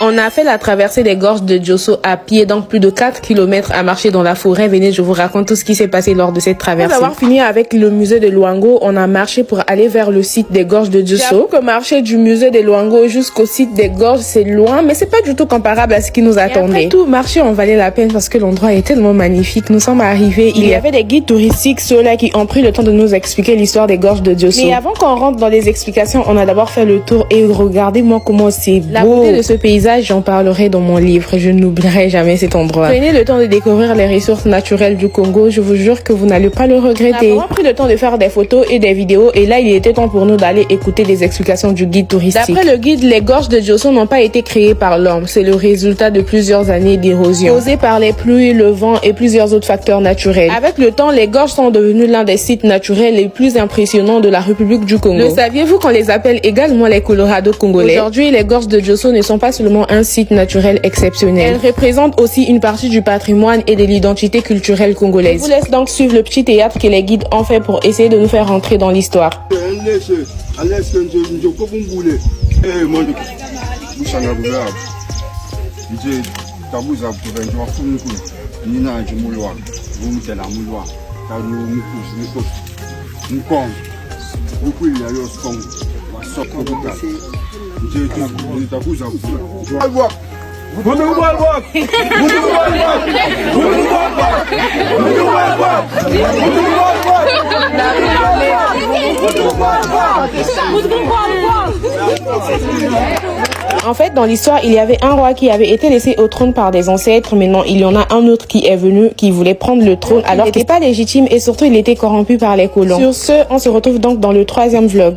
On a fait la traversée des gorges de Diosso à pied, donc plus de 4 km à marcher dans la forêt. Venez, je vous raconte tout ce qui s'est passé lors de cette traversée. Après avoir fini avec le musée de Luango, on a marché pour aller vers le site des gorges de Diosso. J'avoue que marcher du musée de Luango jusqu'au site des gorges, c'est loin, mais c'est pas du tout comparable à ce qui nous attendait. Après tout, marcher en valait la peine parce que l'endroit est tellement magnifique. Nous sommes arrivés, il y avait des guides touristiques, ceux-là qui ont pris le temps de nous expliquer l'histoire des gorges de Diosso. Mais avant qu'on rentre dans les explications, on a d'abord fait le tour et regardez-moi comment c'est beau. La beauté de ce paysage, j'en parlerai dans mon livre. Je n'oublierai jamais cet endroit. Prenez le temps de découvrir les ressources naturelles du Congo. Je vous jure que vous n'allez pas le regretter. On a pris le temps de faire des photos et des vidéos et là, il était temps pour nous d'aller écouter les explications du guide touristique. D'après le guide, les gorges de Diosso n'ont pas été créées par l'homme. C'est le résultat de plusieurs années d'érosion causées par les pluies, le vent et plusieurs autres facteurs naturels. Avec le temps, les gorges sont devenues l'un des sites naturels les plus impressionnants de la République du Congo. Le saviez-vous qu'on les appelle également les Colorado congolais? Aujourd'hui, les gorges de Diosso ne sont pas seulement un site naturel exceptionnel. Elle représente aussi une partie du patrimoine et de l'identité culturelle congolaise. Je vous laisse donc suivre le petit théâtre que les guides ont fait pour essayer de nous faire rentrer dans l'histoire. En fait, dans l'histoire, il y avait un roi qui avait été laissé au trône par des ancêtres. Maintenant, il y en a un autre qui est venu, qui voulait prendre le trône alors qu'il n'était pas légitime et surtout, il était corrompu par les colons. Sur ce, on se retrouve donc dans le 3e vlog.